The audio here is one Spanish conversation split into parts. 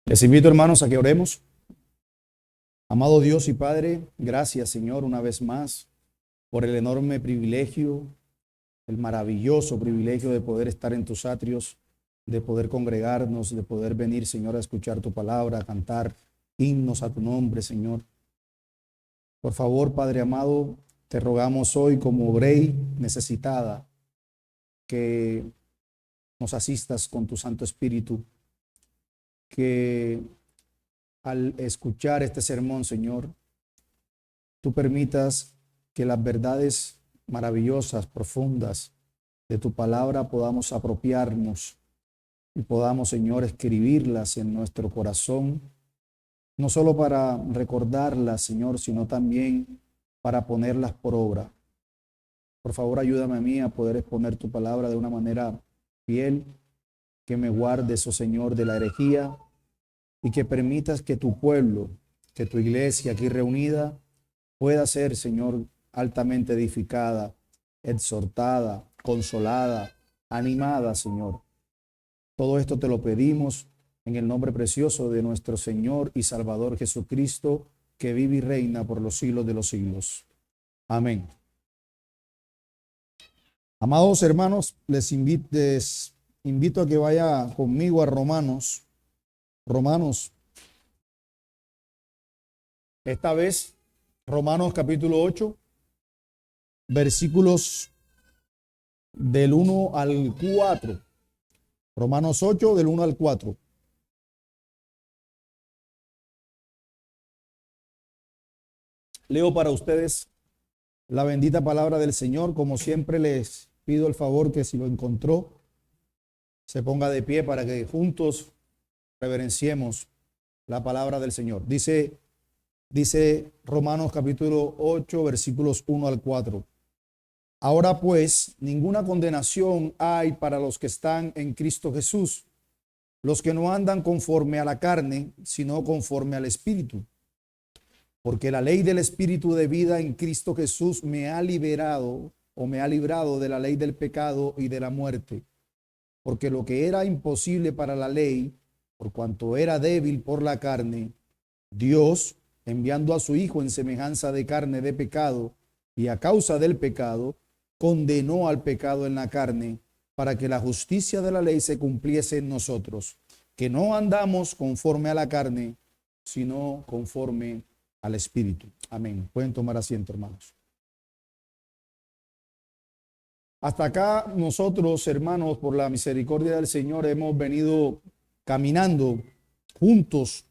Les invito, hermanos, a que oremos. Amado Dios y Padre, gracias, Señor, una vez más por el enorme privilegio, el maravilloso privilegio de poder estar en tus atrios, de poder congregarnos, de poder venir, Señor, a escuchar tu palabra, a cantar himnos a tu nombre, Señor. Por favor, Padre amado, te rogamos hoy como grey necesitada que nos asistas con tu Santo Espíritu, que al escuchar este sermón, Señor, tú permitas que las verdades maravillosas, profundas de tu palabra podamos apropiarnos y podamos, Señor, escribirlas en nuestro corazón, no solo para recordarlas, Señor, sino también para ponerlas por obra. Por favor, ayúdame a mí a poder exponer tu palabra de una manera fiel, que me guardes, oh Señor, de la herejía y que permitas que tu pueblo, que tu iglesia aquí reunida pueda ser, Señor, altamente edificada, exhortada, consolada, animada, Señor. Todo esto te lo pedimos en el nombre precioso de nuestro Señor y Salvador Jesucristo, que vive y reina por los siglos de los siglos. Amén. Amados hermanos, les invito a que vaya conmigo a Romanos. Esta vez, Romanos capítulo 8, versículos del 1 al 4. Romanos 8, del 1 al 4. Leo para ustedes la bendita palabra del Señor. Como siempre, les pido el favor que si lo encontró, se ponga de pie para que juntos reverenciemos la palabra del Señor. Dice Romanos capítulo 8, versículos 1 al 4. Ahora pues, ninguna condenación hay para los que están en Cristo Jesús, los que no andan conforme a la carne, sino conforme al Espíritu. Porque la ley del Espíritu de vida en Cristo Jesús me ha liberado o me ha librado de la ley del pecado y de la muerte. Porque lo que era imposible para la ley, por cuanto era débil por la carne, Dios, enviando a su Hijo en semejanza de carne de pecado, y a causa del pecado, condenó al pecado en la carne, para que la justicia de la ley se cumpliese en nosotros, que no andamos conforme a la carne, sino conforme al Espíritu. Amén. Pueden tomar asiento, hermanos. Hasta acá nosotros, hermanos, por la misericordia del Señor, hemos venido caminando juntos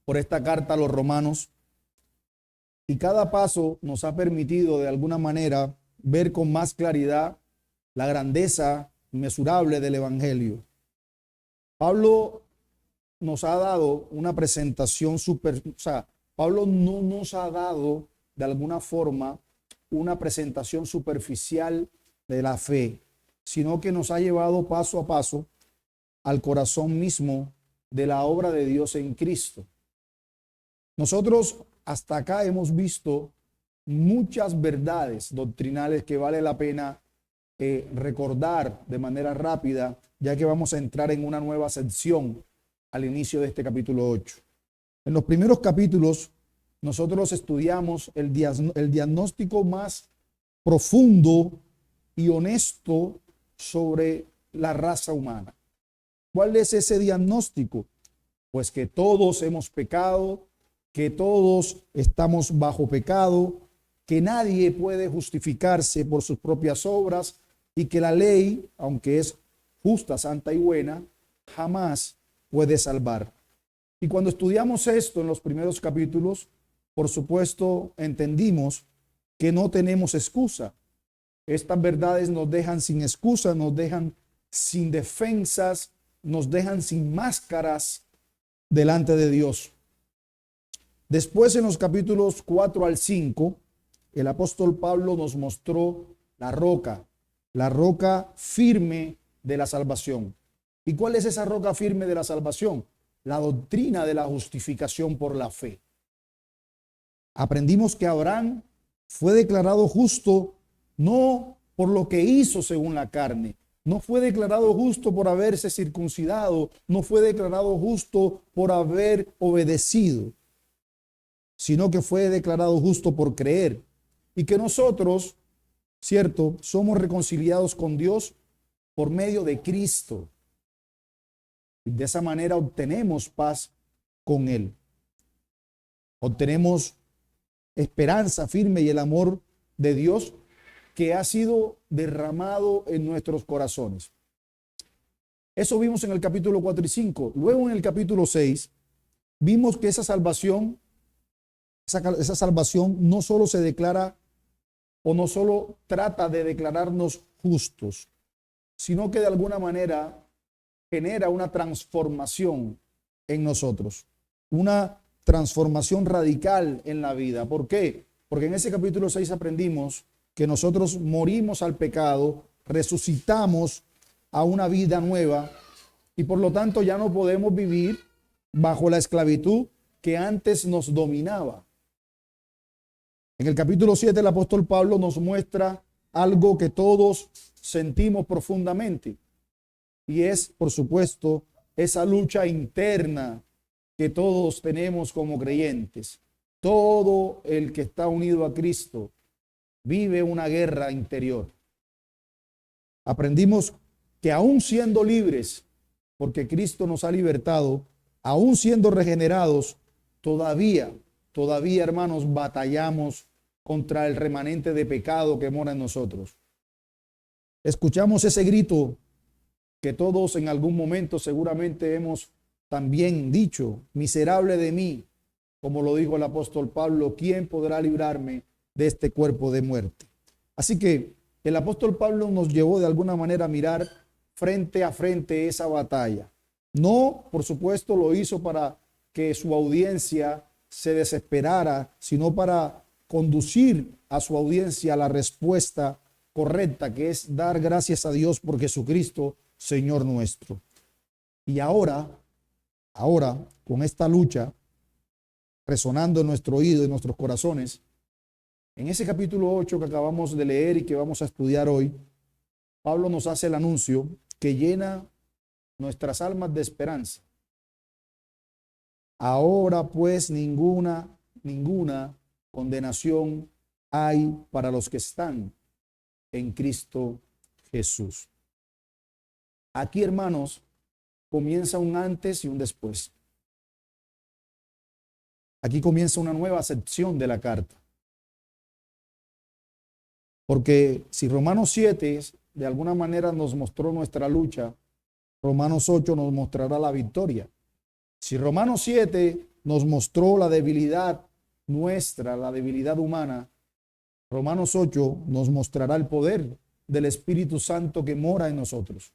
por esta carta a los romanos, y cada paso nos ha permitido de alguna manera ver con más claridad la grandeza inmesurable del Evangelio. Pablo nos ha dado una presentación Pablo no nos ha dado de alguna forma una presentación superficial de la fe, sino que nos ha llevado paso a paso al corazón mismo de la obra de Dios en Cristo. Nosotros hasta acá hemos visto muchas verdades doctrinales que vale la pena recordar de manera rápida, ya que vamos a entrar en una nueva sección al inicio de este capítulo 8. En los primeros capítulos nosotros estudiamos el diagnóstico más profundo y honesto sobre la raza humana. ¿Cuál es ese diagnóstico? Pues que todos hemos pecado, que todos estamos bajo pecado, que nadie puede justificarse por sus propias obras y que la ley, aunque es justa, santa y buena, jamás puede salvar. Y cuando estudiamos esto en los primeros capítulos, por supuesto, entendimos que no tenemos excusa. Estas verdades nos dejan sin excusa, nos dejan sin defensas, nos dejan sin máscaras delante de Dios. Después, en los capítulos 4 al 5, el apóstol Pablo nos mostró la roca firme de la salvación. ¿Y cuál es esa roca firme de la salvación? La doctrina de la justificación por la fe. Aprendimos que Abraham fue declarado justo no por lo que hizo según la carne, No fue declarado justo por haberse circuncidado, no fue declarado justo por haber obedecido, sino que fue declarado justo por creer. Y que nosotros, cierto, somos reconciliados con Dios por medio de Cristo. Y de esa manera obtenemos paz con Él. Obtenemos esperanza firme y el amor de Dios que ha sido derramado en nuestros corazones. Eso vimos en el capítulo 4 y 5. Luego en el capítulo 6 vimos que esa salvación no solo se declara o no solo trata de declararnos justos, sino que de alguna manera genera una transformación en nosotros, una transformación radical en la vida. ¿Por qué? Porque en ese capítulo 6 aprendimos que nosotros morimos al pecado, resucitamos a una vida nueva y por lo tanto ya no podemos vivir bajo la esclavitud que antes nos dominaba. En el capítulo 7 el apóstol Pablo nos muestra algo que todos sentimos profundamente y es, por supuesto, esa lucha interna que todos tenemos como creyentes. Todo el que está unido a Cristo vive una guerra interior. Aprendimos que aún siendo libres, porque Cristo nos ha libertado, aún siendo regenerados, todavía, hermanos, batallamos contra el remanente de pecado que mora en nosotros. Escuchamos ese grito que todos en algún momento seguramente hemos también dicho: miserable de mí, como lo dijo el apóstol Pablo, ¿quién podrá librarme de este cuerpo de muerte? Así que el apóstol Pablo nos llevó de alguna manera a mirar frente a frente esa batalla. No, por supuesto, lo hizo para que su audiencia se desesperara, sino para conducir a su audiencia a la respuesta correcta, que es dar gracias a Dios por Jesucristo, Señor nuestro. Y ahora, con esta lucha resonando en nuestro oído y en nuestros corazones, en ese capítulo 8 que acabamos de leer y que vamos a estudiar hoy, Pablo nos hace el anuncio que llena nuestras almas de esperanza. Ahora pues ninguna condenación hay para los que están en Cristo Jesús. Aquí, hermanos, comienza un antes y un después. Aquí comienza una nueva sección de la carta. Porque si Romanos 7 de alguna manera nos mostró nuestra lucha, Romanos 8 nos mostrará la victoria. Si Romanos 7 nos mostró la debilidad nuestra, la debilidad humana, Romanos 8 nos mostrará el poder del Espíritu Santo que mora en nosotros.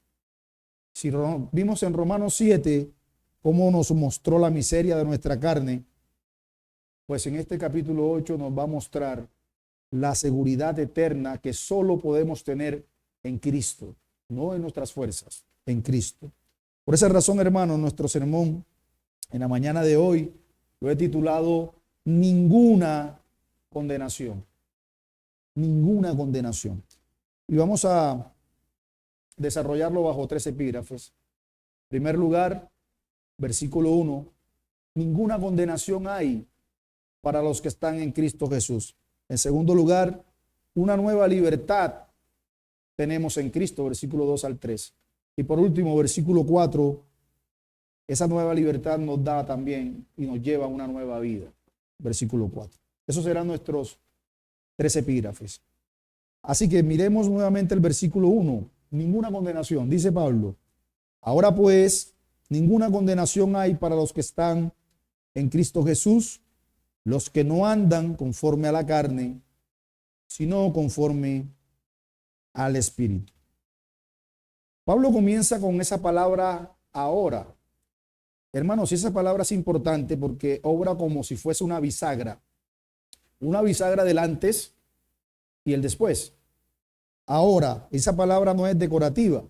Si vimos en Romanos 7 cómo nos mostró la miseria de nuestra carne, pues en este capítulo 8 nos va a mostrar la seguridad eterna que solo podemos tener en Cristo, no en nuestras fuerzas, en Cristo. Por esa razón, hermanos, nuestro sermón en la mañana de hoy lo he titulado Ninguna condenación. Ninguna condenación. Y vamos a desarrollarlo bajo 3 epígrafes. En primer lugar, versículo 1, ninguna condenación hay para los que están en Cristo Jesús. En segundo lugar, una nueva libertad tenemos en Cristo, versículo 2 al 3. Y por último, versículo 4, esa nueva libertad nos da también y nos lleva a una nueva vida, versículo 4. Esos serán nuestros 3 epígrafes. Así que miremos nuevamente el versículo 1. Ninguna condenación, dice Pablo. Ahora pues, ninguna condenación hay para los que están en Cristo Jesús, los que no andan conforme a la carne, sino conforme al Espíritu. Pablo comienza con esa palabra ahora. Hermanos, esa palabra es importante porque obra como si fuese una bisagra del antes y el después. Ahora, esa palabra no es decorativa,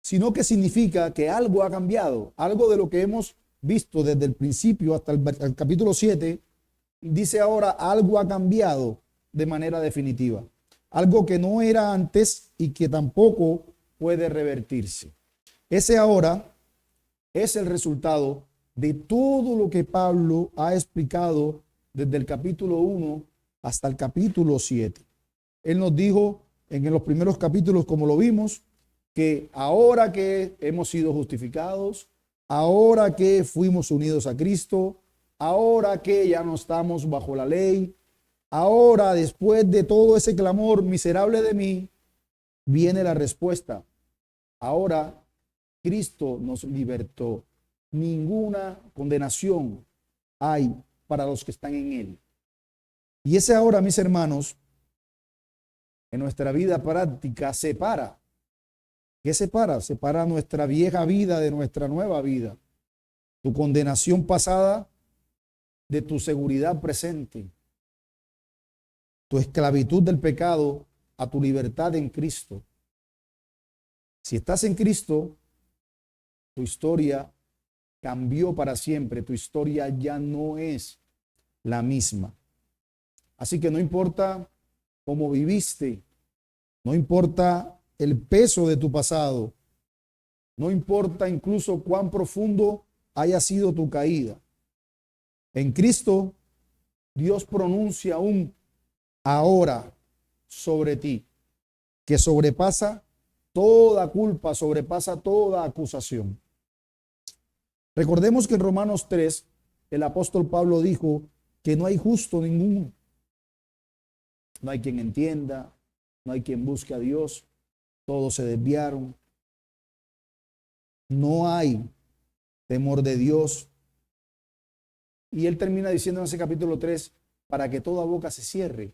sino que significa que algo ha cambiado, algo de lo que hemos visto desde el principio hasta el capítulo 7, dice ahora algo ha cambiado de manera definitiva. Algo que no era antes y que tampoco puede revertirse. Ese ahora es el resultado de todo lo que Pablo ha explicado desde el capítulo 1 hasta el capítulo 7. Él nos dijo en los primeros capítulos, como lo vimos, que ahora que hemos sido justificados, ahora que fuimos unidos a Cristo, ahora que ya no estamos bajo la ley, ahora después de todo ese clamor miserable de mí, viene la respuesta. Ahora Cristo nos libertó. Ninguna condenación hay para los que están en Él. Y ese ahora, mis hermanos, en nuestra vida práctica separa. ¿Qué separa? Separa nuestra vieja vida de nuestra nueva vida. Tu condenación pasada de tu seguridad presente. Tu esclavitud del pecado a tu libertad en Cristo. Si estás en Cristo, tu historia cambió para siempre. Tu historia ya no es la misma. Así que no importa cómo viviste, no importa el peso de tu pasado, no importa incluso cuán profundo haya sido tu caída. En Cristo, Dios pronuncia un ahora sobre ti, que sobrepasa toda culpa, sobrepasa toda acusación. Recordemos que en Romanos 3, el apóstol Pablo dijo que no hay justo ninguno. No hay quien entienda, no hay quien busque a Dios, todos se desviaron. No hay temor de Dios. Y él termina diciendo en ese capítulo 3, para que toda boca se cierre,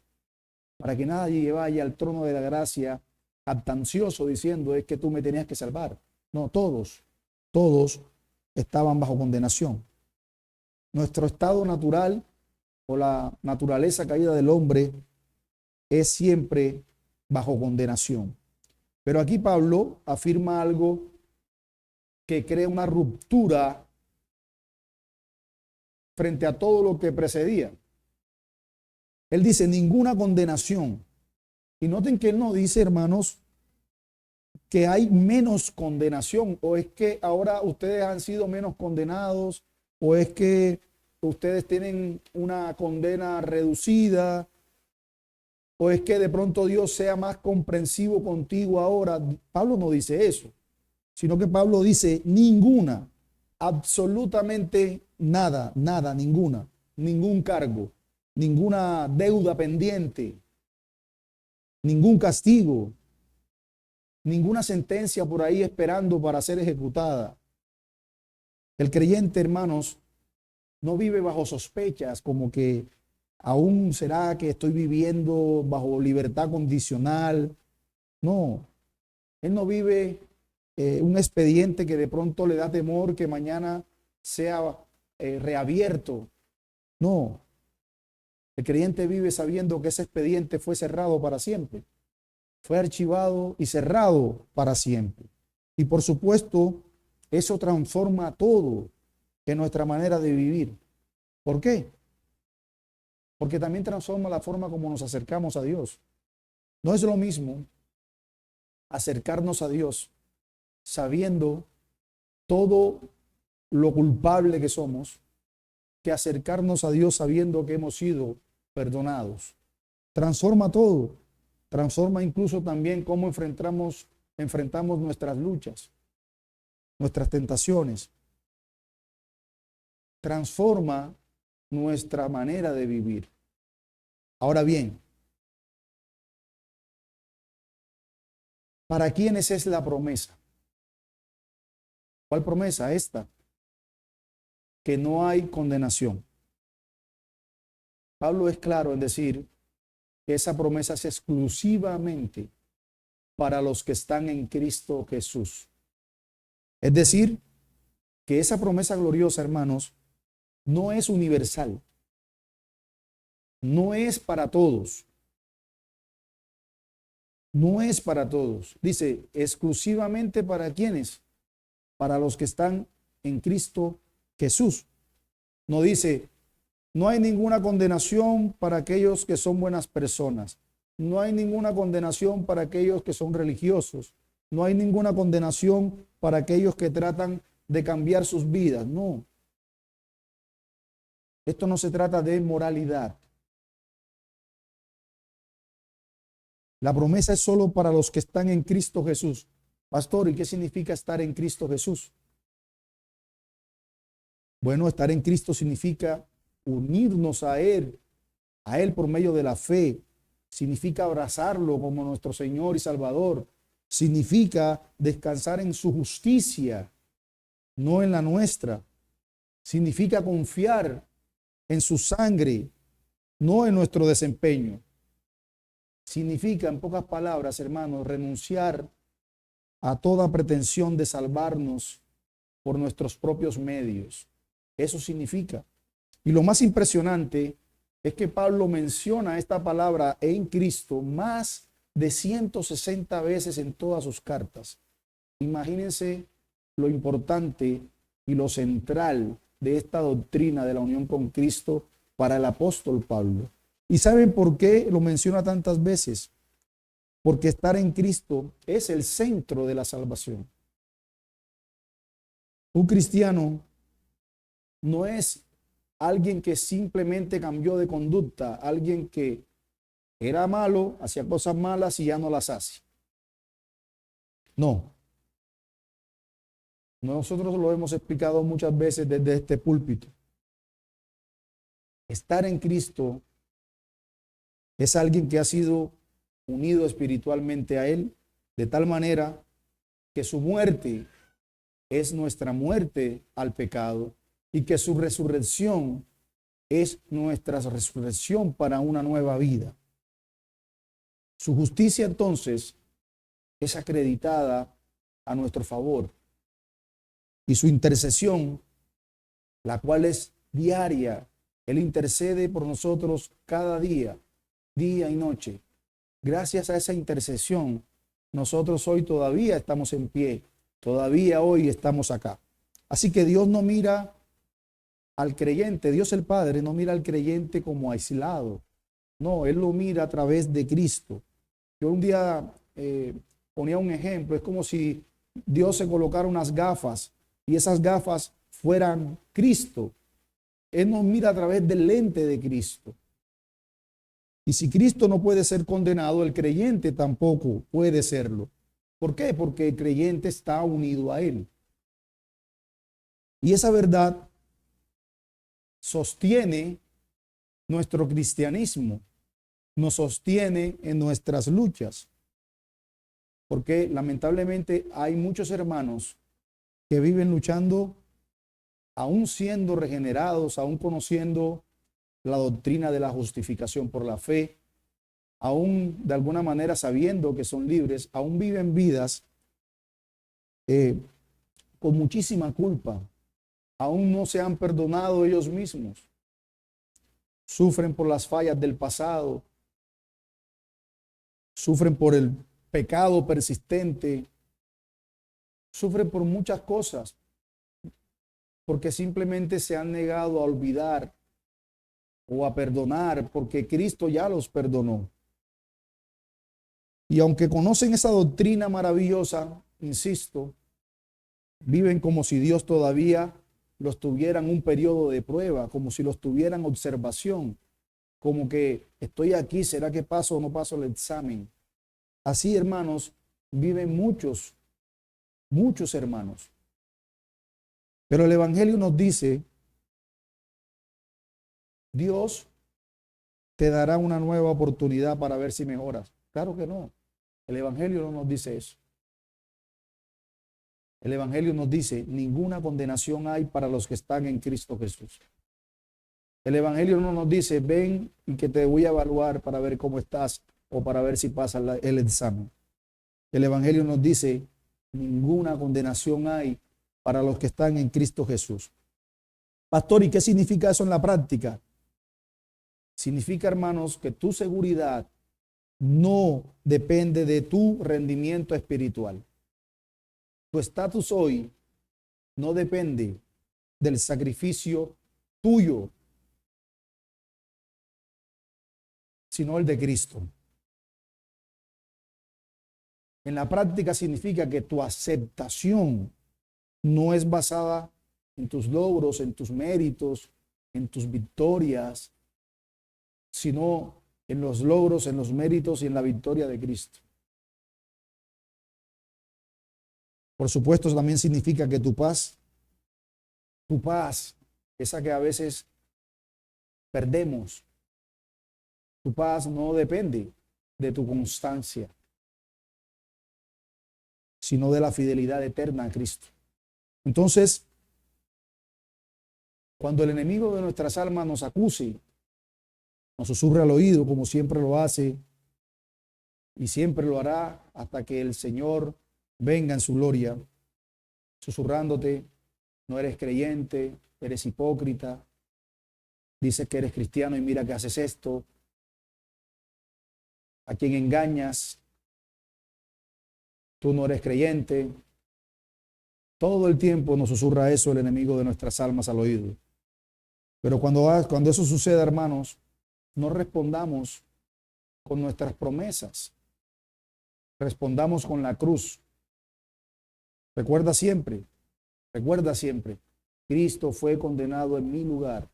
para que nadie vaya al trono de la gracia jactancioso diciendo es que tú me tenías que salvar. No, todos estaban bajo condenación. Nuestro estado natural o la naturaleza caída del hombre es siempre bajo condenación. Pero aquí Pablo afirma algo que crea una ruptura frente a todo lo que precedía. Él dice ninguna condenación. Y noten que él no dice, hermanos, que hay menos condenación, o es que ahora ustedes han sido menos condenados, o es que ustedes tienen una condena reducida, o es que de pronto Dios sea más comprensivo contigo ahora. Pablo no dice eso, sino que Pablo dice ninguna, absolutamente nada, ninguna, ningún cargo, ninguna deuda pendiente, ningún castigo, ninguna sentencia por ahí esperando para ser ejecutada. El creyente, hermanos, no vive bajo sospechas como que aún será que estoy viviendo bajo libertad condicional. No, él no vive un expediente que de pronto le da temor que mañana sea reabierto. No, el creyente vive sabiendo que ese expediente fue cerrado para siempre. Fue archivado y cerrado para siempre. Y por supuesto, eso transforma todo en nuestra manera de vivir. ¿Por qué? Porque también transforma la forma como nos acercamos a Dios. No es lo mismo acercarnos a Dios sabiendo todo lo culpable que somos que acercarnos a Dios sabiendo que hemos sido perdonados. Transforma todo. Transforma incluso también cómo enfrentamos nuestras luchas, nuestras tentaciones. Transforma nuestra manera de vivir. Ahora bien, ¿para quiénes es la promesa? ¿Cuál promesa? Esta, que no hay condenación. Pablo es claro en decir que esa promesa es exclusivamente para los que están en Cristo Jesús. Es decir, que esa promesa gloriosa, hermanos, no es universal. No es para todos. No es para todos. Dice, exclusivamente para quienes, para los que están en Cristo Jesús. No dice, no hay ninguna condenación para aquellos que son buenas personas. No hay ninguna condenación para aquellos que son religiosos. No hay ninguna condenación para aquellos que tratan de cambiar sus vidas. No. Esto no se trata de moralidad. La promesa es solo para los que están en Cristo Jesús. Pastor, ¿y qué significa estar en Cristo Jesús? Bueno, estar en Cristo significa unirnos a Él por medio de la fe. Significa abrazarlo como nuestro Señor y Salvador. Significa descansar en su justicia, no en la nuestra. Significa confiar en su sangre, no en nuestro desempeño. Significa, en pocas palabras, hermanos, renunciar a toda pretensión de salvarnos por nuestros propios medios. Eso significa. Y lo más impresionante es que Pablo menciona esta palabra en Cristo más de 160 veces en todas sus cartas. Imagínense lo importante y lo central de esta doctrina de la unión con Cristo para el apóstol Pablo. ¿Y saben por qué lo menciona tantas veces? Porque estar en Cristo es el centro de la salvación. Un cristiano no es alguien que simplemente cambió de conducta, alguien que era malo, hacía cosas malas y ya no las hace. No. Nosotros lo hemos explicado muchas veces desde este púlpito. Estar en Cristo es alguien que ha sido unido espiritualmente a Él, de tal manera que su muerte es nuestra muerte al pecado y que su resurrección es nuestra resurrección para una nueva vida. Su justicia entonces es acreditada a nuestro favor y su intercesión, la cual es diaria, Él intercede por nosotros cada día, día y noche. Gracias a esa intercesión, nosotros hoy todavía estamos en pie, todavía hoy estamos acá. Así que Dios no mira al creyente, Dios el Padre no mira al creyente como aislado. No, Él lo mira a través de Cristo. Yo un día ponía un ejemplo, es como si Dios se colocara unas gafas y esas gafas fueran Cristo. Él nos mira a través del lente de Cristo. Y si Cristo no puede ser condenado, el creyente tampoco puede serlo. ¿Por qué? Porque el creyente está unido a Él. Y esa verdad sostiene nuestro cristianismo, nos sostiene en nuestras luchas. Porque lamentablemente hay muchos hermanos que viven luchando, aún siendo regenerados, aún conociendo la doctrina de la justificación por la fe, aún de alguna manera sabiendo que son libres, aún viven vidas con muchísima culpa, aún no se han perdonado ellos mismos, sufren por las fallas del pasado, sufren por el pecado persistente, sufren por muchas cosas, porque simplemente se han negado a olvidar o a perdonar, porque Cristo ya los perdonó. Y aunque conocen esa doctrina maravillosa, insisto, viven como si Dios todavía los tuviera en un periodo de prueba, como si los tuviera en observación, como que estoy aquí, ¿será que paso o no paso el examen? Así, hermanos, viven muchos hermanos. Pero el Evangelio nos dice, Dios te dará una nueva oportunidad para ver si mejoras. Claro que no. El Evangelio no nos dice eso. El Evangelio nos dice, ninguna condenación hay para los que están en Cristo Jesús. El Evangelio no nos dice, ven y que te voy a evaluar para ver cómo estás o para ver si pasas el examen. El Evangelio nos dice, ninguna condenación hay para los que están en Cristo Jesús. Pastor, ¿y qué significa eso en la práctica? Significa, hermanos, que tu seguridad no depende de tu rendimiento espiritual. Tu estatus hoy no depende del sacrificio tuyo, sino el de Cristo. En la práctica significa que tu aceptación no es basada en tus logros, en tus méritos, en tus victorias, sino en los logros, en los méritos y en la victoria de Cristo. Por supuesto, también significa que tu paz, esa que a veces perdemos, tu paz no depende de tu constancia, sino de la fidelidad eterna a Cristo. Entonces, cuando el enemigo de nuestras almas nos acuse, nos susurra al oído, como siempre lo hace, y siempre lo hará hasta que el Señor venga en su gloria, susurrándote: no eres creyente, eres hipócrita, dices que eres cristiano y mira que haces esto, a quien engañas, tú no eres creyente. Todo el tiempo nos susurra eso el enemigo de nuestras almas al oído. Pero cuando eso suceda, hermanos, no respondamos con nuestras promesas, respondamos con la cruz. Recuerda siempre, Cristo fue condenado en mi lugar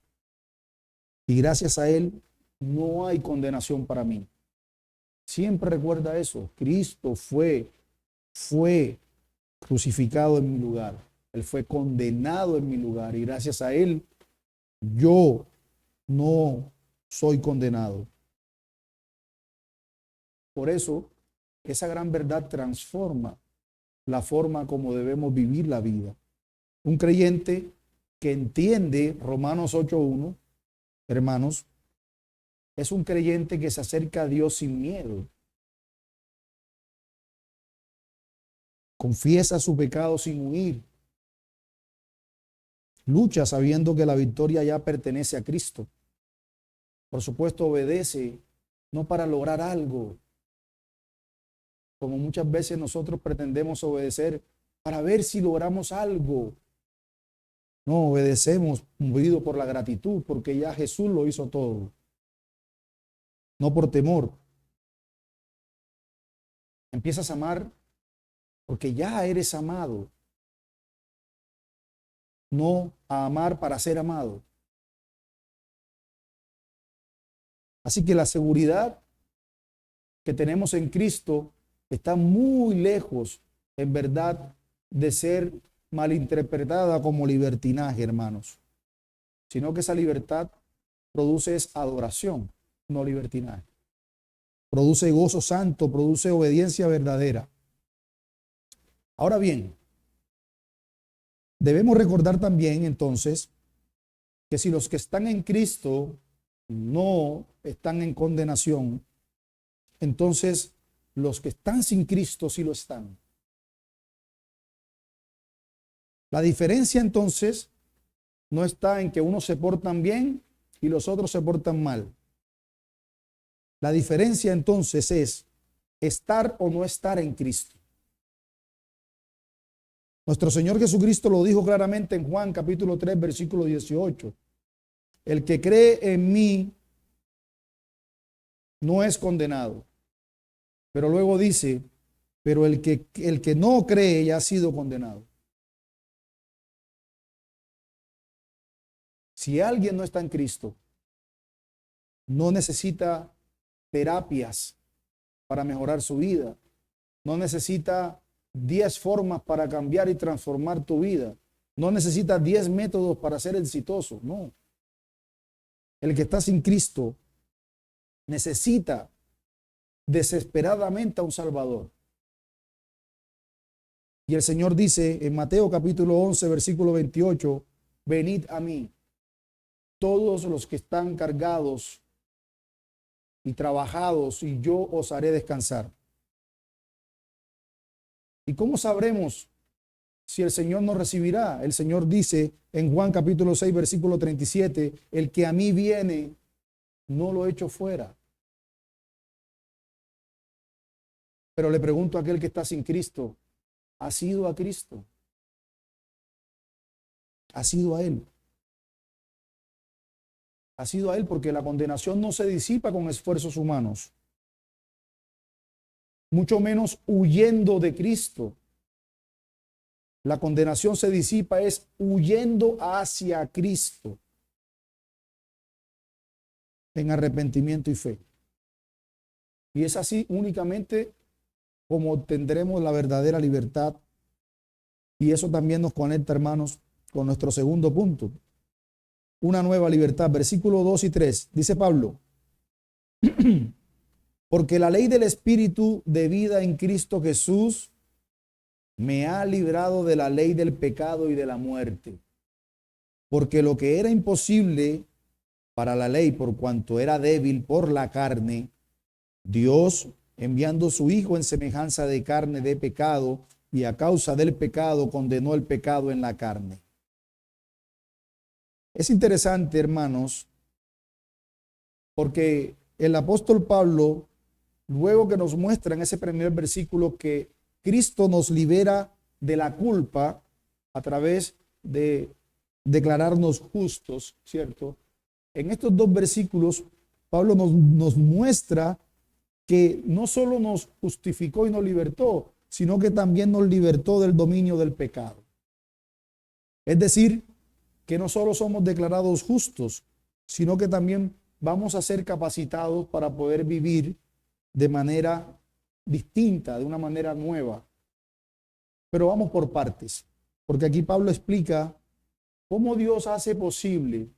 y gracias a Él no hay condenación para mí. Siempre recuerda eso, Cristo fue crucificado en mi lugar, Él fue condenado en mi lugar y gracias a Él yo no soy condenado. Por eso, esa gran verdad transforma la forma como debemos vivir la vida. Un creyente que entiende Romanos 8:1, hermanos, es un creyente que se acerca a Dios sin miedo. Confiesa su pecado sin huir. Lucha sabiendo que la victoria ya pertenece a Cristo. Por supuesto, obedece no para lograr algo, como muchas veces nosotros pretendemos obedecer para ver si logramos algo. No, obedecemos movido por la gratitud, porque ya Jesús lo hizo todo. No por temor. Empiezas a amar porque ya eres amado. No a amar para ser amado. Así que la seguridad que tenemos en Cristo está muy lejos, en verdad, de ser malinterpretada como libertinaje, hermanos. Sino que esa libertad produce adoración, no libertinaje. Produce gozo santo, produce obediencia verdadera. Ahora bien, debemos recordar también entonces que si los que están en Cristo no están en condenación, entonces los que están sin Cristo sí lo están. La diferencia entonces no está en que unos se portan bien y los otros se portan mal. La diferencia entonces es estar o no estar en Cristo. Nuestro Señor Jesucristo lo dijo claramente en Juan capítulo 3, versículo 18. El que cree en mí no es condenado. Pero luego dice, pero el que no cree ya ha sido condenado. Si alguien no está en Cristo, no necesita terapias para mejorar su vida. No necesita 10 formas para cambiar y transformar tu vida. No necesita 10 métodos para ser exitoso. No. El que está sin Cristo necesita desesperadamente a un Salvador. Y el Señor dice en Mateo capítulo 11, versículo 28, venid a mí, todos los que están cargados y trabajados, y yo os haré descansar. ¿Y cómo sabremos si el Señor nos recibirá? El Señor dice en Juan capítulo 6, versículo 37, el que a mí viene, no lo echo fuera. Pero le pregunto a aquel que está sin Cristo, ¿has ido a Cristo? ¿Has ido a Él? ¿Has ido a Él? Porque la condenación no se disipa con esfuerzos humanos. mucho menos huyendo de Cristo. La condenación se disipa es huyendo hacia Cristo en arrepentimiento y fe. Y es así únicamente como obtendremos la verdadera libertad. Y eso también nos conecta, hermanos, con nuestro segundo punto. Una nueva libertad. Versículos 2 y 3. Dice Pablo: porque la ley del Espíritu de vida en Cristo Jesús me ha librado de la ley del pecado y de la muerte. Porque lo que era imposible para la ley, por cuanto era débil por la carne, Dios, enviando su Hijo en semejanza de carne de pecado, y a causa del pecado condenó el pecado en la carne. Es interesante, hermanos, porque el apóstol Pablo, luego que nos muestra en ese primer versículo que Cristo nos libera de la culpa a través de declararnos justos, ¿cierto? En estos dos versículos, Pablo nos muestra que no solo nos justificó y nos libertó, sino que también nos libertó del dominio del pecado. Es decir, que no solo somos declarados justos, sino que también vamos a ser capacitados para poder vivir de manera distinta, de una manera nueva. Pero vamos por partes, porque aquí Pablo explica cómo Dios hace posible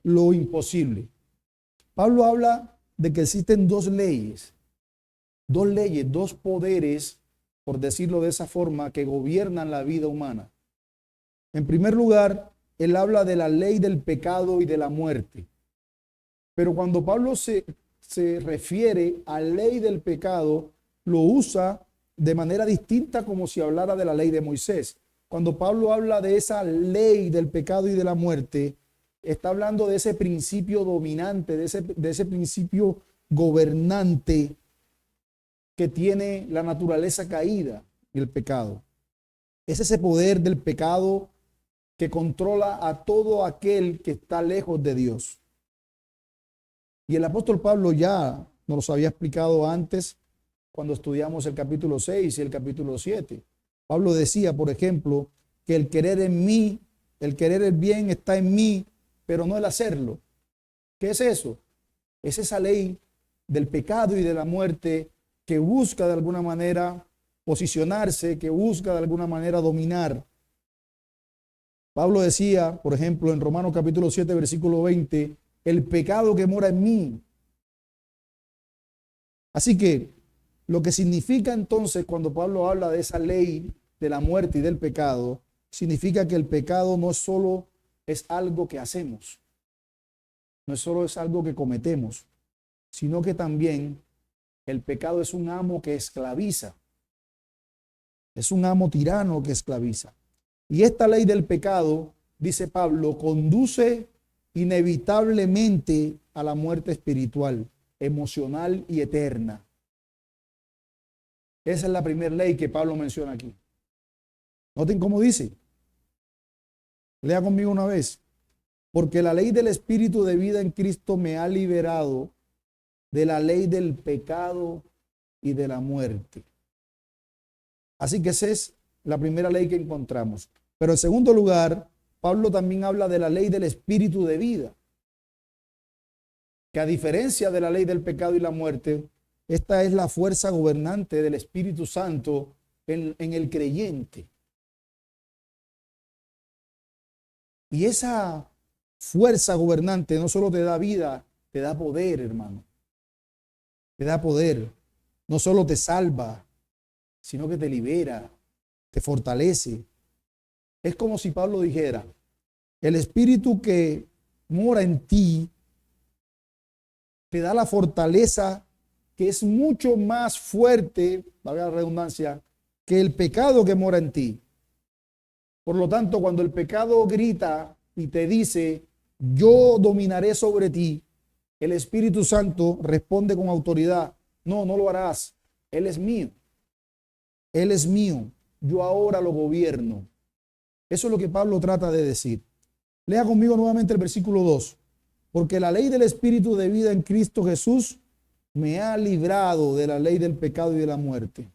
lo imposible. Pablo habla de que existen dos leyes, dos poderes, por decirlo de esa forma, que gobiernan la vida humana. En primer lugar, él habla de la ley del pecado y de la muerte. Pero cuando Pablo se refiere a ley del pecado, lo usa de manera distinta como si hablara de la ley de Moisés. Cuando Pablo habla de esa ley del pecado y de la muerte, está hablando de ese principio dominante, de ese principio gobernante que tiene la naturaleza caída y el pecado. Es ese poder del pecado que controla a todo aquel que está lejos de Dios. Y el apóstol Pablo ya nos lo había explicado antes cuando estudiamos el capítulo 6 y el capítulo 7. Pablo decía, por ejemplo, que el querer en mí, el querer el bien está en mí, pero no el hacerlo. ¿Qué es eso? Es esa ley del pecado y de la muerte que busca de alguna manera posicionarse, que busca de alguna manera dominar. Pablo decía, por ejemplo, en Romanos capítulo 7, versículo 20, el pecado que mora en mí. Así que lo que significa entonces cuando Pablo habla de esa ley de la muerte y del pecado, significa que el pecado no solo es algo que hacemos, no solo es algo que cometemos, sino que también el pecado es un amo que esclaviza. Es un amo tirano que esclaviza. Y esta ley del pecado, dice Pablo, conduce inevitablemente a la muerte espiritual, emocional y eterna. Esa es la primera ley que Pablo menciona aquí. Noten cómo dice. Lea conmigo una vez. Porque la ley del Espíritu de vida en Cristo me ha liberado de la ley del pecado y de la muerte. Así que esa es la primera ley que encontramos. Pero en segundo lugar, Pablo también habla de la ley del Espíritu de vida. Que a diferencia de la ley del pecado y la muerte, esta es la fuerza gobernante del Espíritu Santo en el creyente. Y esa fuerza gobernante no solo te da vida, te da poder, hermano. Te da poder. No solo te salva, sino que te libera, te fortalece. Es como si Pablo dijera, el Espíritu que mora en ti te da la fortaleza que es mucho más fuerte, valga la redundancia, que el pecado que mora en ti. Por lo tanto, cuando el pecado grita y te dice, yo dominaré sobre ti, el Espíritu Santo responde con autoridad, no, no lo harás, Él es mío. Él es mío, yo ahora lo gobierno. Eso es lo que Pablo trata de decir. Lea conmigo nuevamente el versículo 2. Porque la ley del Espíritu de vida en Cristo Jesús me ha librado de la ley del pecado y de la muerte.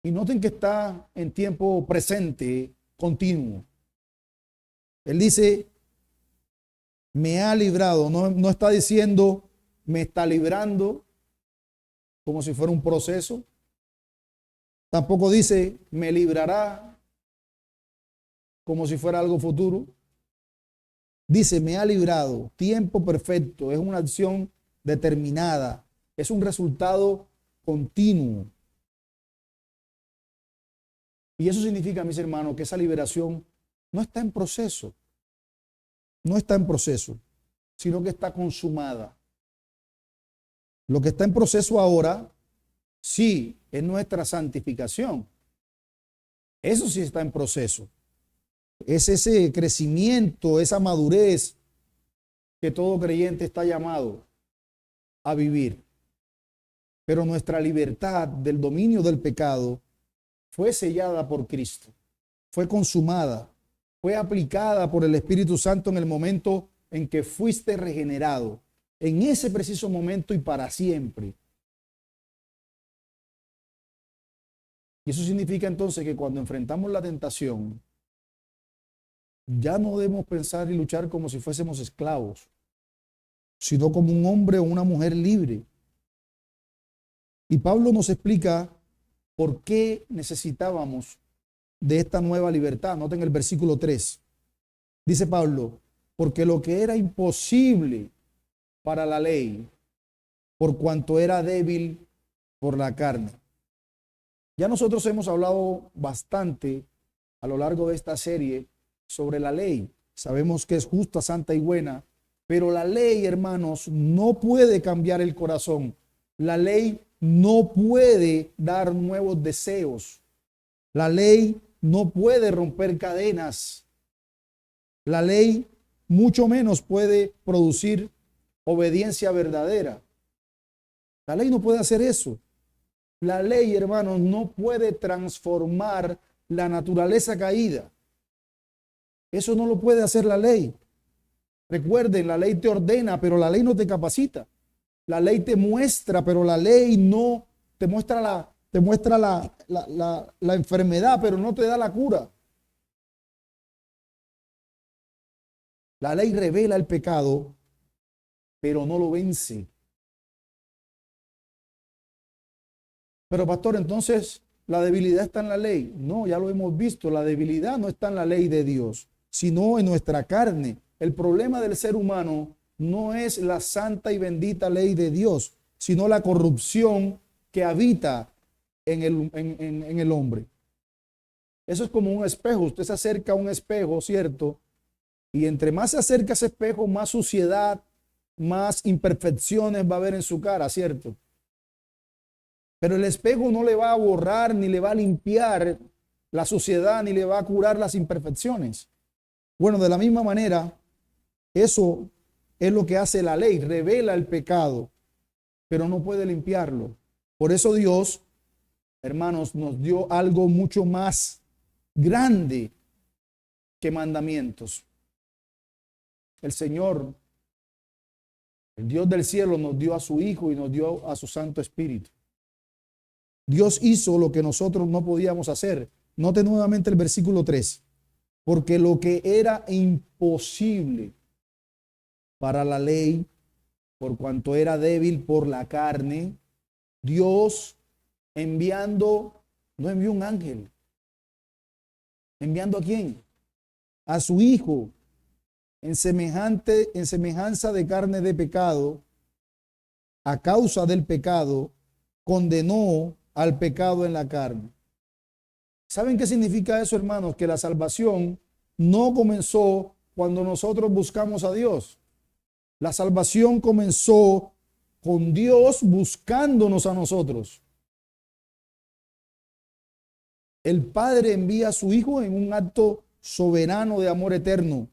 Y noten que está en tiempo presente, continuo. Él dice, me ha librado, no está diciendo, me está librando, como si fuera un proceso. Tampoco dice, me librará, como si fuera algo futuro. Dice, me ha librado, tiempo perfecto, es una acción determinada, es un resultado continuo. Y eso significa, mis hermanos, que esa liberación no está en proceso, no está en proceso, sino que está consumada. Lo que está en proceso ahora, sí, es nuestra santificación. Eso sí está en proceso. Es ese crecimiento, esa madurez que todo creyente está llamado a vivir. Pero nuestra libertad del dominio del pecado fue sellada por Cristo, fue consumada, fue aplicada por el Espíritu Santo en el momento en que fuiste regenerado, en ese preciso momento y para siempre. Y eso significa entonces que cuando enfrentamos la tentación, ya no debemos pensar y luchar como si fuésemos esclavos, sino como un hombre o una mujer libre. Y Pablo nos explica por qué necesitábamos de esta nueva libertad. Noten el versículo 3. Dice Pablo, porque lo que era imposible para la ley, por cuanto era débil por la carne. Ya nosotros hemos hablado bastante a lo largo de esta serie sobre la ley. Sabemos que es justa, santa y buena, pero la ley, hermanos, no puede cambiar el corazón. La ley no puede dar nuevos deseos. La ley no puede romper cadenas. La ley mucho menos puede producir obediencia verdadera. La ley no puede hacer eso. La ley, hermanos, no puede transformar la naturaleza caída. Eso no lo puede hacer la ley. Recuerden, la ley te ordena, pero la ley no te capacita. La ley te muestra, pero la ley no te muestra la enfermedad, pero no te da la cura. La ley revela el pecado, pero no lo vence. Pero pastor, entonces la debilidad está en la ley. No, ya lo hemos visto, la debilidad no está en la ley de Dios, sino en nuestra carne. El problema del ser humano no es la santa y bendita ley de Dios, sino la corrupción que habita en el hombre. Eso es como un espejo. Usted se acerca a un espejo, ¿cierto? Y entre más se acerca a ese espejo, más suciedad, más imperfecciones va a haber en su cara, ¿cierto? Pero el espejo no le va a borrar ni le va a limpiar la suciedad ni le va a curar las imperfecciones. Bueno, de la misma manera, eso es lo que hace la ley, revela el pecado, pero no puede limpiarlo. Por eso Dios, hermanos, nos dio algo mucho más grande que mandamientos. El Señor, el Dios del cielo, nos dio a su Hijo y nos dio a su Santo Espíritu. Dios hizo lo que nosotros no podíamos hacer. Note nuevamente el versículo 3. Porque lo que era imposible para la ley, por cuanto era débil por la carne, Dios no envió un ángel. ¿Enviando a quién? A su Hijo, en semejanza de carne de pecado, a causa del pecado, condenó al pecado en la carne. ¿Saben qué significa eso, hermanos? Que la salvación no comenzó cuando nosotros buscamos a Dios. La salvación comenzó con Dios buscándonos a nosotros. El Padre envía a su Hijo en un acto soberano de amor eterno.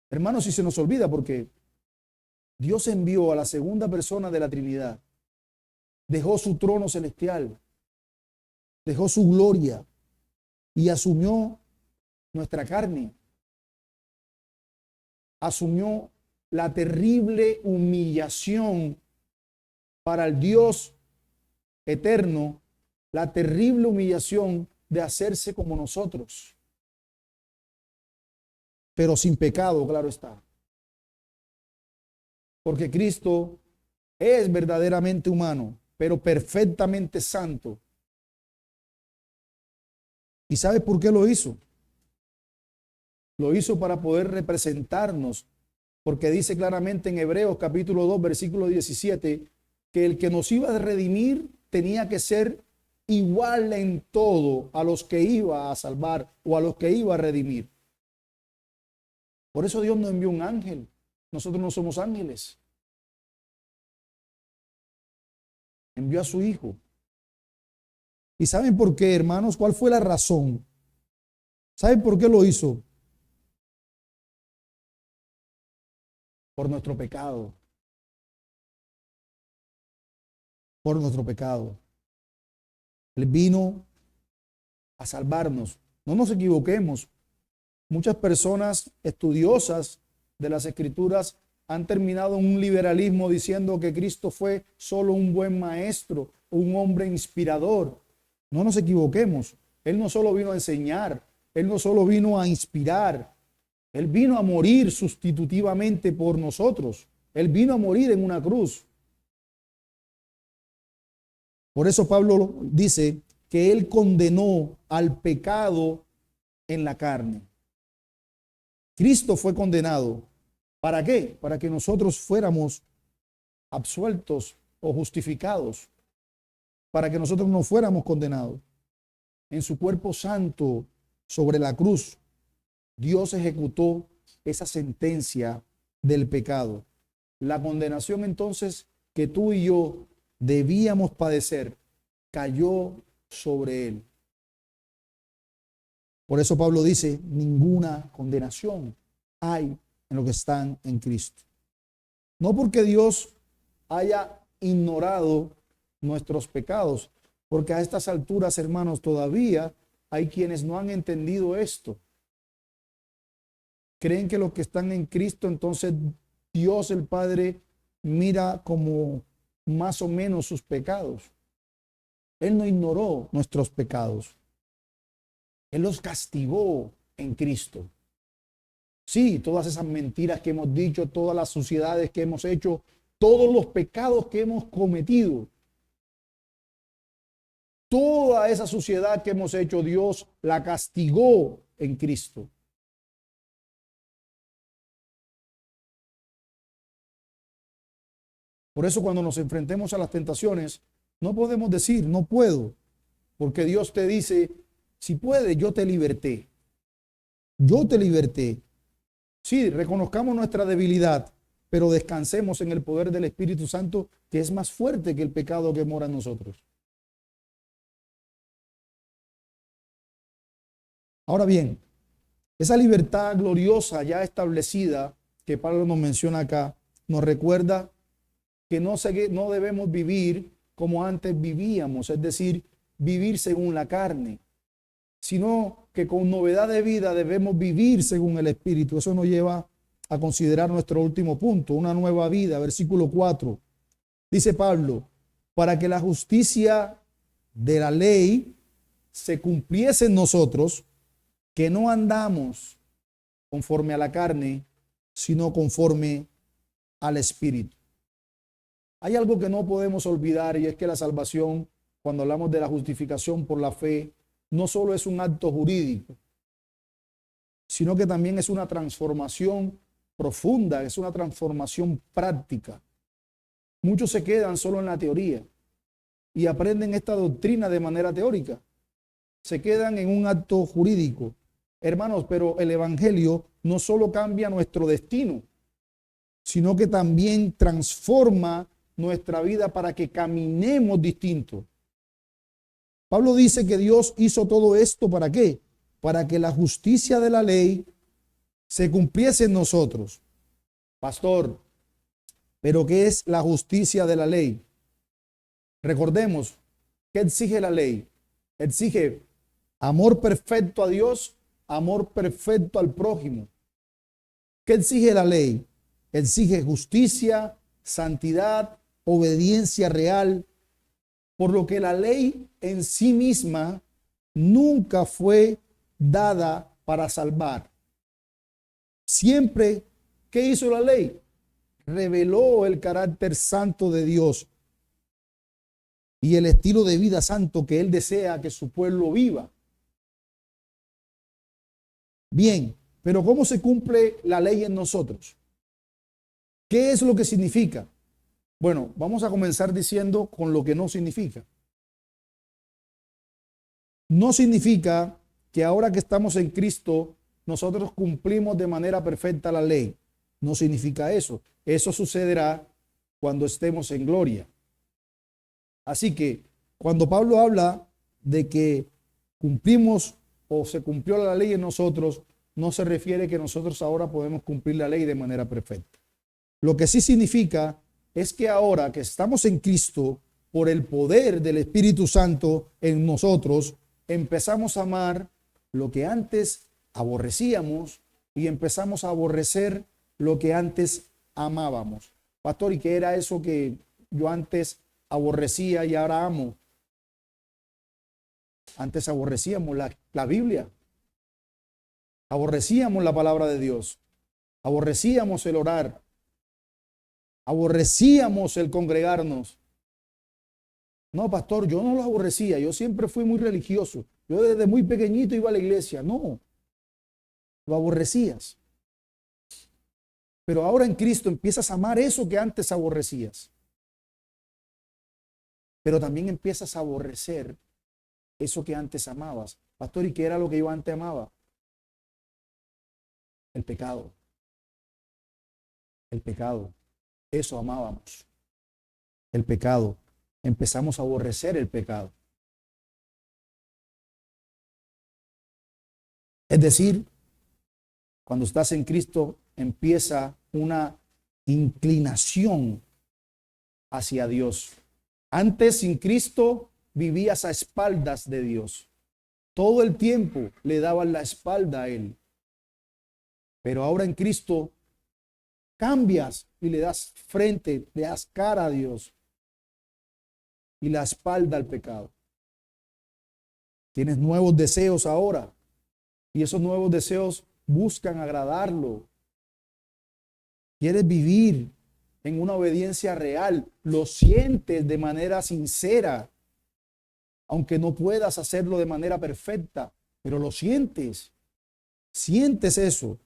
Hermanos, si se nos olvida, porque Dios envió a la segunda persona de la Trinidad, dejó su trono celestial, dejó su gloria y asumió nuestra carne, asumió la terrible humillación para el Dios eterno, la terrible humillación de hacerse como nosotros, pero sin pecado, claro está. Porque Cristo es verdaderamente humano, pero perfectamente santo. ¿Y sabe por qué lo hizo? Lo hizo para poder representarnos, porque dice claramente en Hebreos capítulo 2, versículo 17, que el que nos iba a redimir tenía que ser igual en todo a los que iba a salvar o a los que iba a redimir. Por eso Dios nos envió un ángel. Nosotros no somos ángeles. Envió a su Hijo. ¿Y saben por qué, hermanos? ¿Cuál fue la razón? ¿Saben por qué lo hizo? Por nuestro pecado. Por nuestro pecado. Él vino a salvarnos. No nos equivoquemos. Muchas personas estudiosas de las Escrituras han terminado en un liberalismo diciendo que Cristo fue solo un buen maestro, un hombre inspirador. No nos equivoquemos. Él no solo vino a enseñar, Él no solo vino a inspirar, Él vino a morir sustitutivamente por nosotros. Él vino a morir en una cruz. Por eso Pablo dice que Él condenó al pecado en la carne. Cristo fue condenado. ¿Para qué? Para que nosotros fuéramos absueltos o justificados. Para que nosotros no fuéramos condenados. En su cuerpo santo sobre la cruz, Dios ejecutó esa sentencia del pecado. La condenación entonces que tú y yo debíamos padecer cayó sobre él. Por eso Pablo dice, ninguna condenación hay en los que están en Cristo. No porque Dios haya ignorado nuestros pecados, porque a estas alturas, hermanos, todavía hay quienes no han entendido esto. Creen que los que están en Cristo, entonces Dios el Padre mira como más o menos sus pecados. Él no ignoró nuestros pecados. Él los castigó en Cristo. Sí, todas esas mentiras que hemos dicho, todas las suciedades que hemos hecho, todos los pecados que hemos cometido, toda esa suciedad que hemos hecho, Dios la castigó en Cristo. Por eso cuando nos enfrentemos a las tentaciones, no podemos decir, no puedo, porque Dios te dice, si puedes, yo te liberté. Yo te liberté. Sí, reconozcamos nuestra debilidad, pero descansemos en el poder del Espíritu Santo, que es más fuerte que el pecado que mora en nosotros. Ahora bien, esa libertad gloriosa ya establecida que Pablo nos menciona acá, nos recuerda que no debemos vivir como antes vivíamos, es decir, vivir según la carne, sino que con novedad de vida debemos vivir según el Espíritu. Eso nos lleva a considerar nuestro último punto, una nueva vida, versículo 4. Dice Pablo, para que la justicia de la ley se cumpliese en nosotros, que no andamos conforme a la carne, sino conforme al Espíritu. Hay algo que no podemos olvidar y es que la salvación, cuando hablamos de la justificación por la fe, no solo es un acto jurídico, sino que también es una transformación profunda, es una transformación práctica. Muchos se quedan solo en la teoría y aprenden esta doctrina de manera teórica. Se quedan en un acto jurídico. Hermanos, pero el Evangelio no solo cambia nuestro destino, sino que también transforma nuestra vida para que caminemos distinto. Pablo dice que Dios hizo todo esto ¿para qué? Para que la justicia de la ley se cumpliese en nosotros. Pastor, ¿pero qué es la justicia de la ley? Recordemos, ¿qué exige la ley? Exige amor perfecto a Dios, amor perfecto al prójimo. ¿Qué exige la ley? exige justicia, santidad, obediencia real, por lo que la ley en sí misma nunca fue dada para salvar. Siempre, ¿qué hizo la ley? Reveló el carácter santo de Dios y el estilo de vida santo que Él desea que su pueblo viva. Bien, pero ¿cómo se cumple la ley en nosotros? ¿Qué es lo que significa? Bueno, vamos a comenzar diciendo con lo que no significa. No significa que ahora que estamos en Cristo, nosotros cumplimos de manera perfecta la ley. No significa eso. Eso sucederá cuando estemos en gloria. Así que cuando Pablo habla de que cumplimos o se cumplió la ley en nosotros, no se refiere que nosotros ahora podemos cumplir la ley de manera perfecta. Lo que sí significa es que ahora que estamos en Cristo, por el poder del Espíritu Santo en nosotros, empezamos a amar lo que antes aborrecíamos y empezamos a aborrecer lo que antes amábamos. Pastor, ¿y qué era eso que yo antes aborrecía y ahora amo? Antes aborrecíamos la Biblia, aborrecíamos la palabra de Dios, aborrecíamos el orar, aborrecíamos el congregarnos. No, pastor, yo no lo aborrecía, yo siempre fui muy religioso, yo desde muy pequeñito iba a la iglesia. No, lo aborrecías. Pero ahora en Cristo empiezas a amar eso que antes aborrecías. Pero también empiezas a aborrecer eso que antes amabas. Pastor, ¿y qué era lo que yo antes amaba? El pecado. El pecado. Eso amábamos. El pecado. Empezamos a aborrecer el pecado. Es decir, cuando estás en Cristo, empieza una inclinación hacia Dios. Antes, sin Cristo, vivías a espaldas de Dios. Todo el tiempo le dabas la espalda a Él. Pero ahora en Cristo cambias y le das frente, le das cara a Dios y la espalda al pecado. Tienes nuevos deseos ahora y esos nuevos deseos buscan agradarlo. Quieres vivir en una obediencia real, lo sientes de manera sincera, aunque no puedas hacerlo de manera perfecta, pero lo sientes eso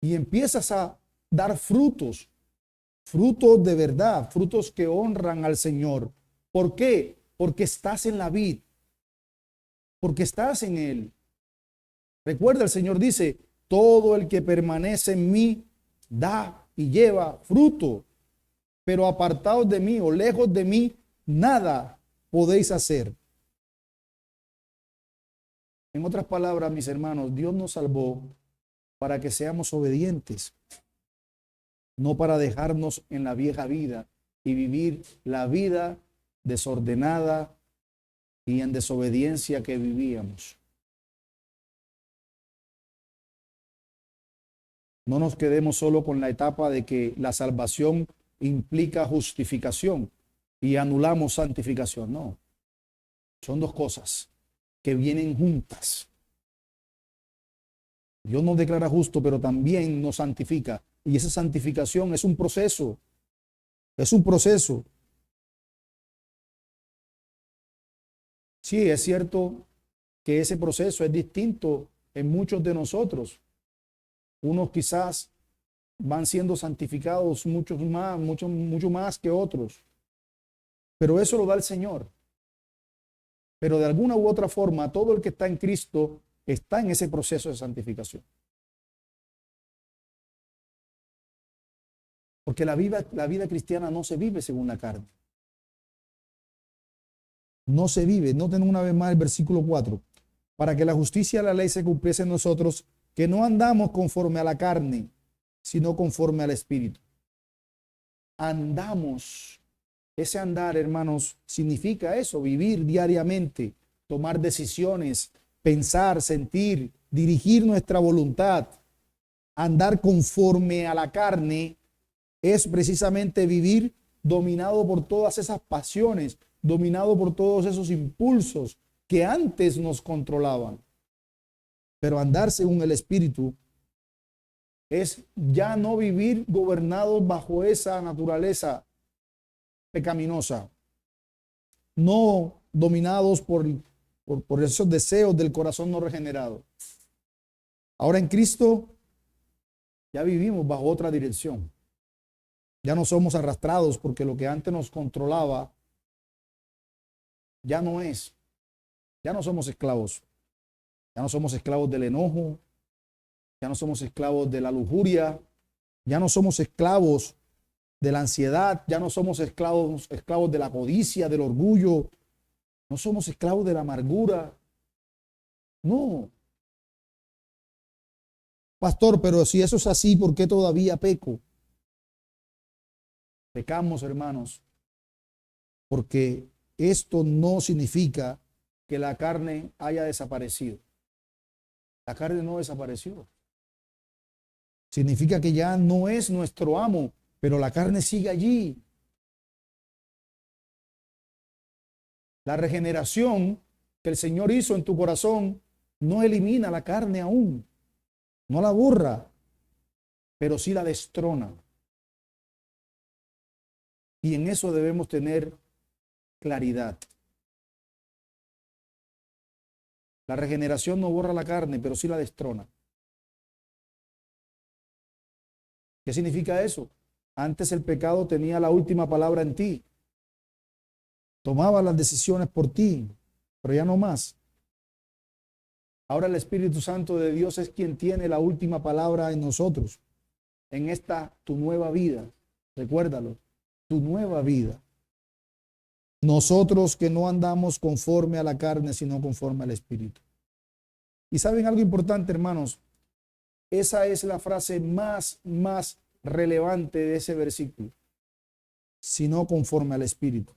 y empiezas a dar frutos, frutos de verdad, frutos que honran al Señor. ¿Por qué? Porque estás en la vid, porque estás en Él. Recuerda, el Señor dice, todo el que permanece en mí da y lleva fruto, pero apartados de mí o lejos de mí, nada podéis hacer. En otras palabras, mis hermanos, Dios nos salvó para que seamos obedientes, no para dejarnos en la vieja vida y vivir la vida desordenada y en desobediencia que vivíamos. No nos quedemos solo con la etapa de que la salvación implica justificación y anulamos santificación. No, son dos cosas que vienen juntas. Dios nos declara justo, pero también nos santifica. Y esa santificación es un proceso. Es un proceso. Sí, es cierto que ese proceso es distinto en muchos de nosotros. Unos quizás van siendo santificados mucho más que otros. Pero eso lo da el Señor. Pero de alguna u otra forma, todo el que está en Cristo está en ese proceso de santificación. Porque la vida cristiana no se vive según la carne. No se vive. Noten una vez más el versículo 4. Para que la justicia de la ley se cumpliese en nosotros, que no andamos conforme a la carne, sino conforme al Espíritu. Andamos. Ese andar, hermanos, significa eso, vivir diariamente, tomar decisiones, pensar, sentir, dirigir nuestra voluntad. Andar conforme a la carne es precisamente vivir dominado por todas esas pasiones, dominado por todos esos impulsos que antes nos controlaban. Pero andar según el Espíritu es ya no vivir gobernados bajo esa naturaleza pecaminosa, no dominados por esos deseos del corazón no regenerado. Ahora en Cristo ya vivimos bajo otra dirección. Ya no somos arrastrados porque lo que antes nos controlaba ya no es. Ya no somos esclavos. Ya no somos esclavos del enojo. Ya no somos esclavos de la lujuria. Ya no somos esclavos de la ansiedad. Ya no somos esclavos de la codicia, del orgullo. No somos esclavos de la amargura. No. Pastor, pero si eso es así, ¿por qué todavía peco? Pecamos, hermanos, porque esto no significa que la carne haya desaparecido. La carne no desapareció. Significa que ya no es nuestro amo, pero la carne sigue allí. La regeneración que el Señor hizo en tu corazón no elimina la carne aún, no la borra, pero sí la destrona. Y en eso debemos tener claridad. La regeneración no borra la carne, pero sí la destrona. ¿Qué significa eso? Antes el pecado tenía la última palabra en ti. Tomaba las decisiones por ti, pero ya no más. Ahora el Espíritu Santo de Dios es quien tiene la última palabra en nosotros, en esta tu nueva vida. Recuérdalo, tu nueva vida. Nosotros que no andamos conforme a la carne, sino conforme al Espíritu. Y saben algo importante, hermanos, esa es la frase más relevante de ese versículo, sino conforme al Espíritu.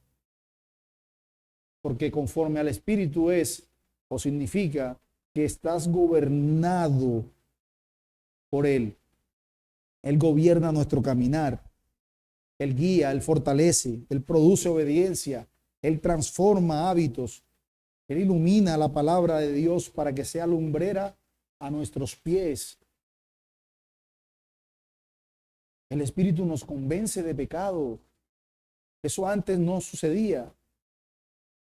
Porque conforme al Espíritu es o significa que estás gobernado por Él. Él gobierna nuestro caminar. Él guía, Él fortalece, Él produce obediencia, Él transforma hábitos, Él ilumina la palabra de Dios para que sea lumbrera a nuestros pies. El Espíritu nos convence de pecado. Eso antes no sucedía.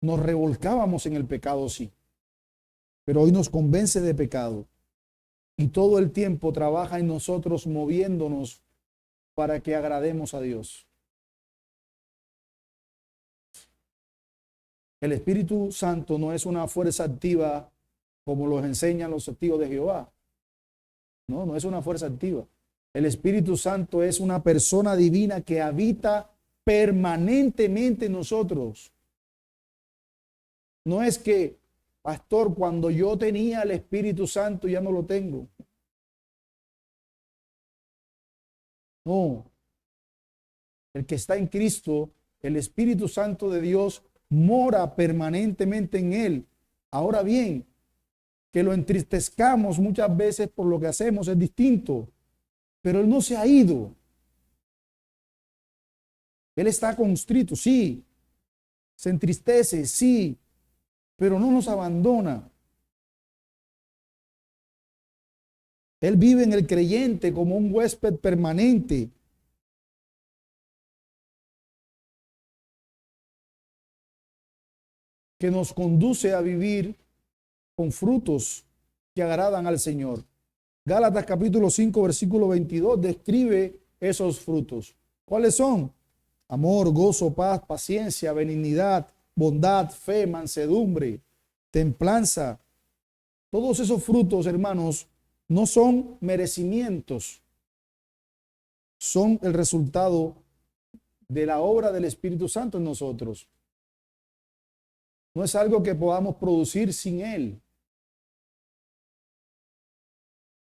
Nos revolcábamos en el pecado, sí, pero hoy nos convence de pecado y todo el tiempo trabaja en nosotros moviéndonos para que agrademos a Dios. El Espíritu Santo no es una fuerza activa como los enseñan los testigos de Jehová. No, no es una fuerza activa. El Espíritu Santo es una persona divina que habita permanentemente en nosotros. No es que, pastor, cuando yo tenía el Espíritu Santo ya no lo tengo. No. El que está en Cristo, el Espíritu Santo de Dios, mora permanentemente en él. Ahora bien, que lo entristezcamos muchas veces por lo que hacemos es distinto, pero él no se ha ido. Él está constrito, sí. Se entristece, sí, pero no nos abandona. Él vive en el creyente como un huésped permanente. Que nos conduce a vivir con frutos que agradan al Señor. Gálatas capítulo 5, versículo 22 describe esos frutos. ¿Cuáles son? Amor, gozo, paz, paciencia, benignidad, bondad, fe, mansedumbre, templanza. Todos esos frutos, hermanos, no son merecimientos, son el resultado de la obra del Espíritu Santo en nosotros. No es algo que podamos producir sin Él.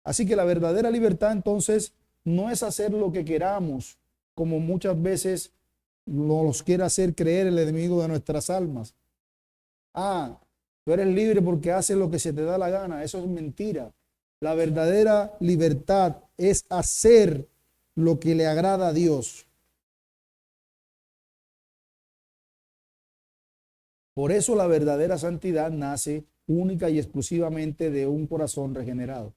Así que la verdadera libertad entonces no es hacer lo que queramos, como muchas veces nos quiere hacer creer el enemigo de nuestras almas. Ah, tú eres libre porque haces lo que se te da la gana. Eso es mentira. La verdadera libertad es hacer lo que le agrada a Dios. Por eso la verdadera santidad nace única y exclusivamente de un corazón regenerado.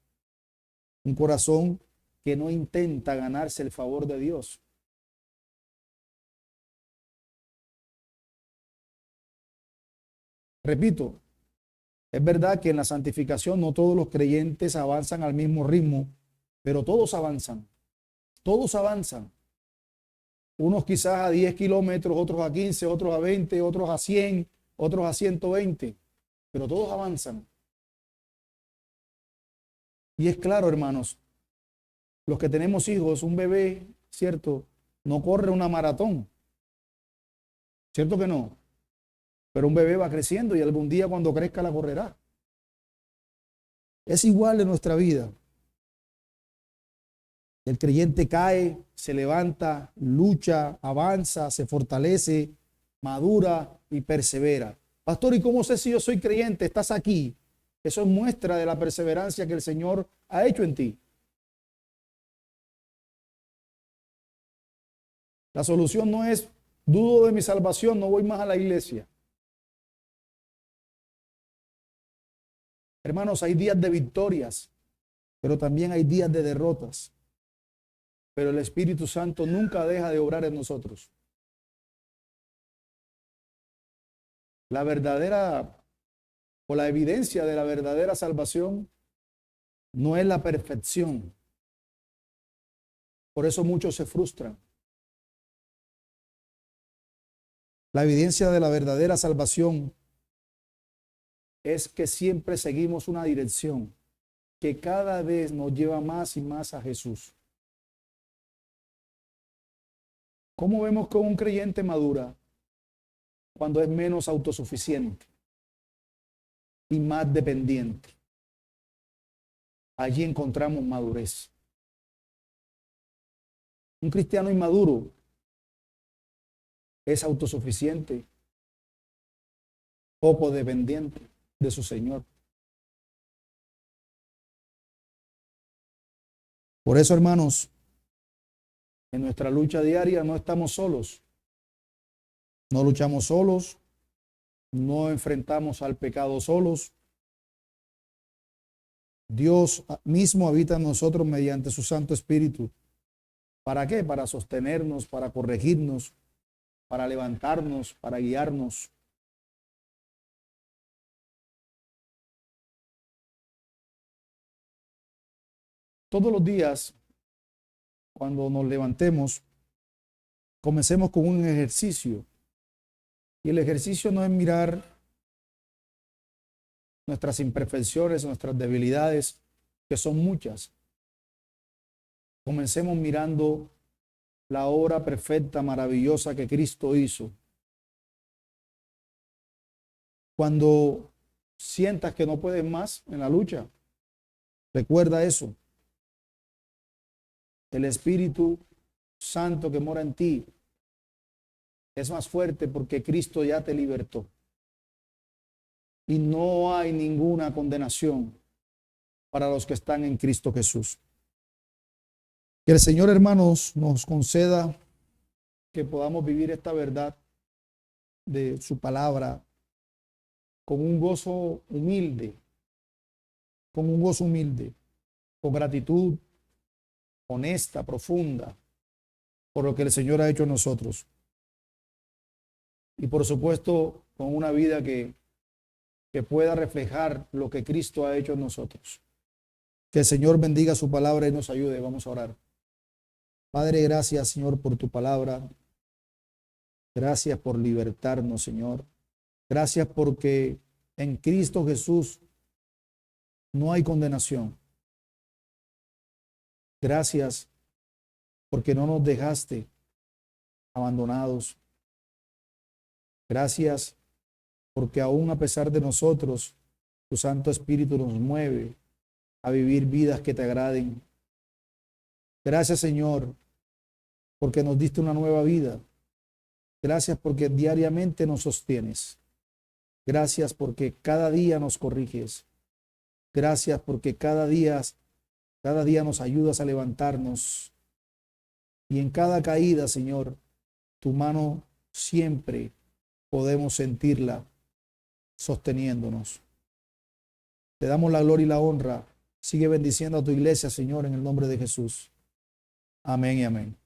Un corazón que no intenta ganarse el favor de Dios. Repito, es verdad que en la santificación no todos los creyentes avanzan al mismo ritmo, pero todos avanzan. Todos avanzan. Unos quizás a 10 kilómetros, otros a 15, otros a 20, otros a 100, otros a 120, pero todos avanzan. Y es claro, hermanos, los que tenemos hijos, un bebé, ¿cierto? No corre una maratón, ¿cierto que no? Pero un bebé va creciendo y algún día cuando crezca la correrá. Es igual en nuestra vida. El creyente cae, se levanta, lucha, avanza, se fortalece, madura y persevera. Pastor, ¿y cómo sé si yo soy creyente? Estás aquí. Eso es muestra de la perseverancia que el Señor ha hecho en ti. La solución no es, dudo de mi salvación, no voy más a la iglesia. Hermanos, hay días de victorias, pero también hay días de derrotas. Pero el Espíritu Santo nunca deja de obrar en nosotros. La verdadera o la evidencia de la verdadera salvación no es la perfección. Por eso muchos se frustran. La evidencia de la verdadera salvación es que siempre seguimos una dirección que cada vez nos lleva más y más a Jesús. ¿Cómo vemos que un creyente madura? Cuando es menos autosuficiente y más dependiente. Allí encontramos madurez. Un cristiano inmaduro es autosuficiente, poco dependiente de su Señor. Por eso, hermanos, en nuestra lucha diaria no estamos solos. No luchamos solos, no enfrentamos al pecado solos. Dios mismo habita en nosotros mediante su Santo Espíritu. ¿Para qué? Para sostenernos, para corregirnos, para levantarnos, para guiarnos. Todos los días, cuando nos levantemos, comencemos con un ejercicio. Y el ejercicio no es mirar nuestras imperfecciones, nuestras debilidades, que son muchas. Comencemos mirando la obra perfecta, maravillosa que Cristo hizo. Cuando sientas que no puedes más en la lucha, recuerda eso. El Espíritu Santo que mora en ti es más fuerte porque Cristo ya te libertó. Y no hay ninguna condenación para los que están en Cristo Jesús. Que el Señor, hermanos, nos conceda que podamos vivir esta verdad de su palabra con un gozo humilde, con gratitud honesta, profunda, por lo que el Señor ha hecho en nosotros. Y por supuesto, con una vida que pueda reflejar lo que Cristo ha hecho en nosotros. Que el Señor bendiga su palabra y nos ayude. Vamos a orar. Padre, gracias, Señor, por tu palabra. Gracias por libertarnos, Señor. Gracias porque en Cristo Jesús no hay condenación. Gracias porque no nos dejaste abandonados. Gracias porque aún a pesar de nosotros, tu Santo Espíritu nos mueve a vivir vidas que te agraden. Gracias, Señor, porque nos diste una nueva vida. Gracias porque diariamente nos sostienes. Gracias porque cada día nos corriges. Gracias porque cada día Cada día nos ayudas a levantarnos. Y en cada caída, Señor, tu mano siempre podemos sentirla sosteniéndonos. Te damos la gloria y la honra. Sigue bendiciendo a tu iglesia, Señor, en el nombre de Jesús. Amén y amén.